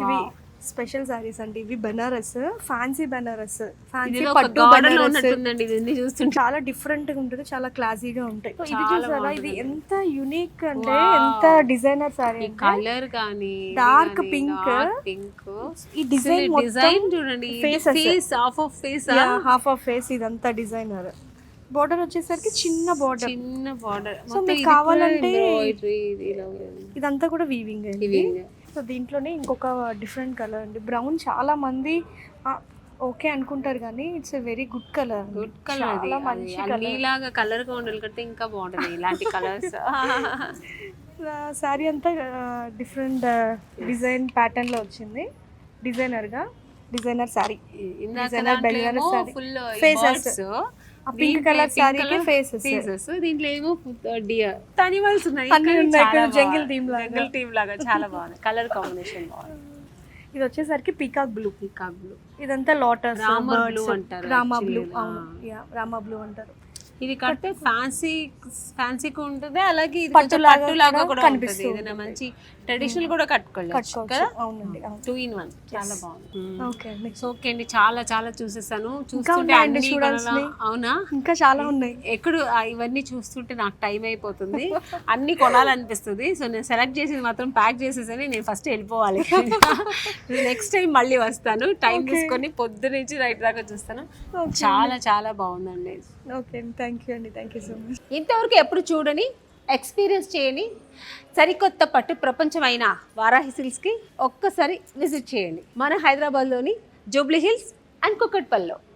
ఇవి స్పెషల్ సారీస్ అండి. ఇవి బెనారస్, ఫ్యాన్సీ బెనారస్, ఫ్యాన్సీ ఇదేదో ఒక పట్టు గార్డెన్ లో బెనారస్. ఉన్నట్టుందండి ఇది చూస్తుంటే. చాలా డిఫరెంట్ గా ఉంటుంది, చాలా క్లాసీగా ఉంటాయి. ఇది చూసారా, ఇది ఎంత యూనిక్ అంటే Wow. ఎంత డిజైనర్ సారీ. ఈ కలర్ కానీ డార్క్ పింక్, పింక్, ఈ డిజైన్ డిజైన్ చూడండి, face half of face, half of face, ఇదంతా డిజైనర్. బోర్డర్ వచ్చేసరికి చిన్న బోర్డర్. చిన్న బార్డర్. సో మీకు కావాలంటే ఇదంతా కూడా వీవింగ్ అండి. సో దీంట్లోనే ఇంకొక డిఫరెంట్ కలర్ అండి, బ్రౌన్. చాలా మంది ఓకే అనుకుంటారు కానీ it's a very good colour. Good colour. చాలా మంచి కలర్. నీలాగా కలర్ గా ఉండాలి కంటే ఇంకా బాగుంటది ఇలాంటి కలర్స్. శారీ అంతా డిఫరెంట్ డిజైన్ ప్యాటర్న్ లో వచ్చింది, designer sari. Full faces, pink colour శారీకి ఫేసెస్. దీంట్లో ఏమో డియర్ అనిమల్స్ ఉన్నాయి, జంగిల్ థీమ్ లాగా చాలా బాగుంది. కలర్ కాంబినేషన్ బాగుంది. ఇది వచ్చేసరికి పీకాక్ బ్లూ. ఇదంతా లోటస్, రామా బ్లూ అంటారు. రామా బ్లూ, రామా బ్లూ అంటారు. ఇది కడితే ఫ్యాన్సీగా ఉంటుంది, అలాగే ఇది పట్టులాగా కూడా కనిపిస్తుంది. ఏదైనా మంచి ట్రెడిషనల్ కూడా కట్టుకోవచ్చు కదా. అవునండి, 2 in 1 చాలా బాగుంది. ఓకే ఓకే అండి, చాలా చూసేసాను. చూస్తుంటే అన్ని అవునా, ఇంకా చాలా ఉన్నాయి. ఎక్కడ ఇవన్నీ చూస్తుంటే నాకు టైం అయిపోతుంది, అన్ని కొనాలనిపిస్తుంది. సో నేను సెలెక్ట్ చేసేది మాత్రం ప్యాక్ చేసేసని నేను ఫస్ట్ వెళ్ళిపోవాలి. నెక్స్ట్ టైం మళ్ళీ వస్తాను, టైం తీసుకొని పొద్దు నుంచి రైట్ దాకా చూస్తాను. చాలా బాగుందండి. ఓకే, థ్యాంక్ యూ అండి, థ్యాంక్ యూ సో మచ్. ఇంతవరకు ఎప్పుడు చూడని, ఎక్స్పీరియన్స్ చేయని సరికొత్త పట్టు ప్రపంచమైన వారాహి సిల్క్స్కి ఒక్కసారి విజిట్ చేయండి. మన హైదరాబాద్లోని జూబ్లీ హిల్స్ అండ్ కుకట్పల్లిలో.